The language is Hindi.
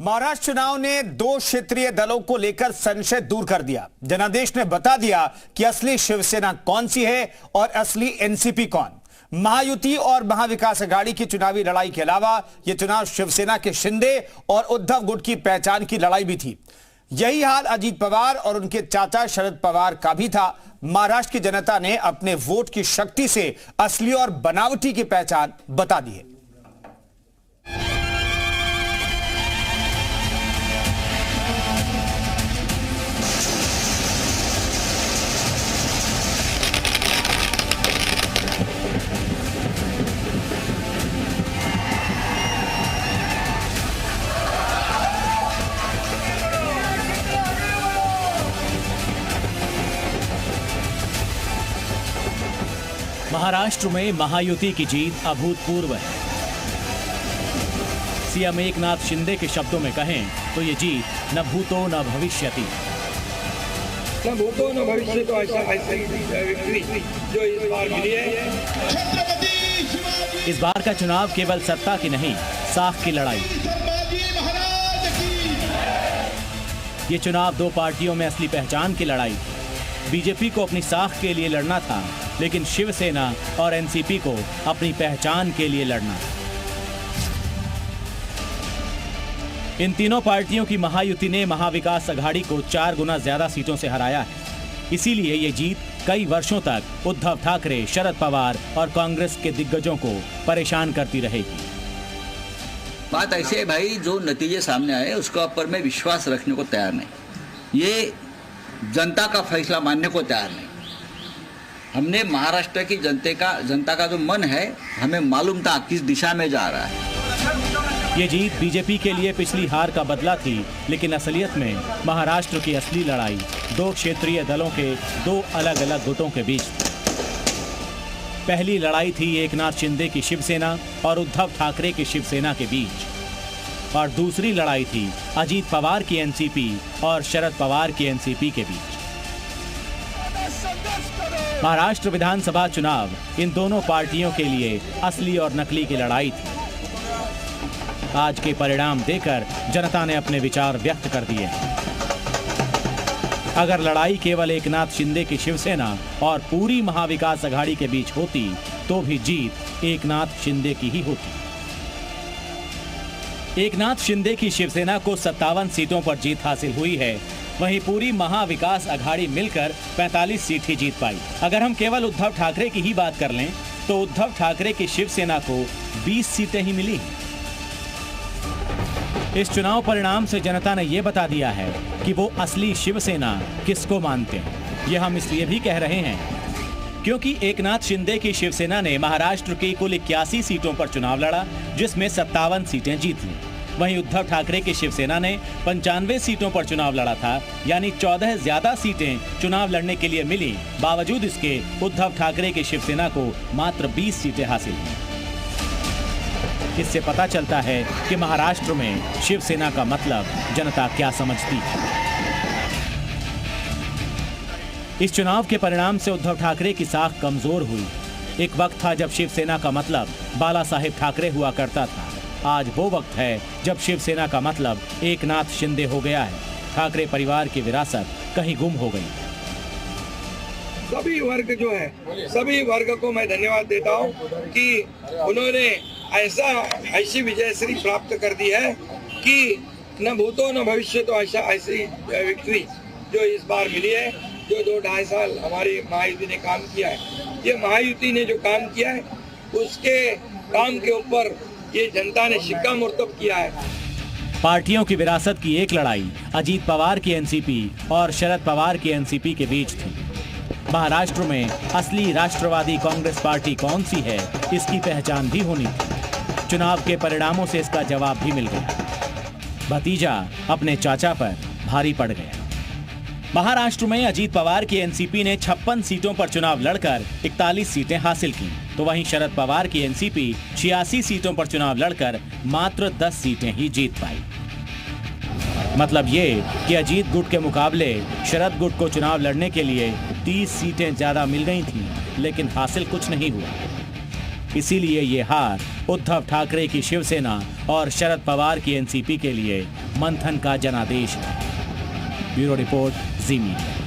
महाराष्ट्र चुनाव ने दो क्षेत्रीय दलों को लेकर संशय दूर कर दिया। जनादेश ने बता दिया कि असली शिवसेना कौन सी है और असली एनसीपी कौन। महायुति और महाविकास अघाड़ी की चुनावी लड़ाई के अलावा यह चुनाव शिवसेना के शिंदे और उद्धव गुट की पहचान की लड़ाई भी थी। यही हाल अजीत पवार और उनके चाचा शरद पवार का भी था। महाराष्ट्र की जनता ने अपने वोट की शक्ति से असली और बनावटी की पहचान बता दी है। महाराष्ट्र में महायुति की जीत अभूतपूर्व है। सीएम एकनाथ शिंदे के शब्दों में कहें तो ये जीत न भूतो न भविष्यति। न भूतो न भविष्य तो ऐसी विक्ट्री जो इस बार मिली है। इस बार का चुनाव केवल सत्ता की नहीं, साख की लड़ाई। ये चुनाव दो पार्टियों में असली पहचान की लड़ाई थी। बीजेपी को अपनी साख के लिए लड़ना था, लेकिन शिवसेना और एनसीपी को अपनी पहचान के लिए लड़ना। इन तीनों पार्टियों की महायुति ने महाविकास अघाड़ी को 4 गुना ज्यादा सीटों से हराया है। इसीलिए ये जीत कई वर्षों तक उद्धव ठाकरे, शरद पवार और कांग्रेस के दिग्गजों को परेशान करती रहेगी। बात ऐसे है भाई, जो नतीजे सामने आए उसका ऊपर में विश्वास रखने को तैयार नहीं। ये जनता का फैसला मानने को तैयार नहीं। हमने महाराष्ट्र की जनता का जो मन है, हमें मालूम था किस दिशा में जा रहा है। ये जीत बीजेपी के लिए पिछली हार का बदला थी, लेकिन असलियत में महाराष्ट्र की असली लड़ाई दो क्षेत्रीय दलों के दो अलग अलग गुटों के बीच थी। पहली लड़ाई थी एकनाथ शिंदे की शिवसेना और उद्धव ठाकरे की शिवसेना के बीच, और दूसरी लड़ाई थी अजीत पवार की एनसीपी और शरद पवार की एनसीपी के बीच। महाराष्ट्र विधानसभा चुनाव इन दोनों पार्टियों के लिए असली और नकली की लड़ाई थी। आज के परिणाम देकर जनता ने अपने विचार व्यक्त कर दिए। अगर लड़ाई केवल एकनाथ शिंदे की शिवसेना और पूरी महाविकास अघाड़ी के बीच होती तो भी जीत एकनाथ शिंदे की ही होती। एकनाथ शिंदे की शिवसेना को 57 सीटों पर जीत हासिल हुई है, वहीं पूरी महाविकास अघाड़ी मिलकर 45 सीट ही जीत पाई। अगर हम केवल उद्धव ठाकरे की ही बात कर लें तो उद्धव ठाकरे की शिवसेना को 20 सीटें ही मिली। इस चुनाव परिणाम से जनता ने यह बता दिया है कि वो असली शिवसेना किसको मानते हैं। ये हम इसलिए भी कह रहे हैं क्योंकि एकनाथ शिंदे की शिवसेना ने महाराष्ट्र की कुल 81 सीटों पर चुनाव लड़ा, जिसमें 57 सीटें जीत लीं। वहीं उद्धव ठाकरे की शिवसेना ने 95 सीटों पर चुनाव लड़ा था, यानी 14 ज्यादा सीटें चुनाव लड़ने के लिए मिली। बावजूद इसके उद्धव ठाकरे की शिवसेना को मात्र 20 सीटें हासिल हुई। इससे पता चलता है कि महाराष्ट्र में शिवसेना का मतलब जनता क्या समझती है। इस चुनाव के परिणाम से उद्धव ठाकरे की साख कमजोर हुई। एक वक्त था जब शिवसेना का मतलब बाला साहेब ठाकरे हुआ करता था। आज वो वक्त है जब शिवसेना का मतलब एकनाथ शिंदे हो गया है। ठाकरे परिवार की विरासत कहीं गुम हो गई। सभी वर्ग जो है, सभी वर्ग को मैं धन्यवाद देता हूँ कि उन्होंने ऐसी विजयश्री प्राप्त कर दी है कि न भूतो न भविष्य तो ऐसी विक्ट्री जो इस बार मिली है। जो 2-2.5 साल हमारी महायुति ने काम किया है, ये महायुति ने जो काम किया है उसके काम के ऊपर ये जनता ने शिक्कामोर्तब किया है। पार्टियों की विरासत की एक लड़ाई अजीत पवार की एनसीपी और शरद पवार की एनसीपी के बीच थी। महाराष्ट्र में असली राष्ट्रवादी कांग्रेस पार्टी कौन सी है, इसकी पहचान भी होनी थी। चुनाव के परिणामों से इसका जवाब भी मिल गया। भतीजा अपने चाचा पर भारी पड़ गया। महाराष्ट्र में अजीत पवार की एनसीपी ने 56 सीटों पर चुनाव लड़कर 41 सीटें हासिल की, तो वहीं शरद पवार की एनसीपी 86 सीटों पर चुनाव लड़कर मात्र 10 सीटें ही जीत पाई। मतलब ये कि अजीत गुट के मुकाबले शरद गुट को चुनाव लड़ने के लिए 30 सीटें ज्यादा मिल गई थीं, लेकिन हासिल कुछ नहीं हुआ। इसीलिए ये हार उद्धव ठाकरे की शिवसेना और शरद पवार की एनसीपी के लिए मंथन का जनादेश है। ब्यूरो रिपोर्ट, जी मीडिया।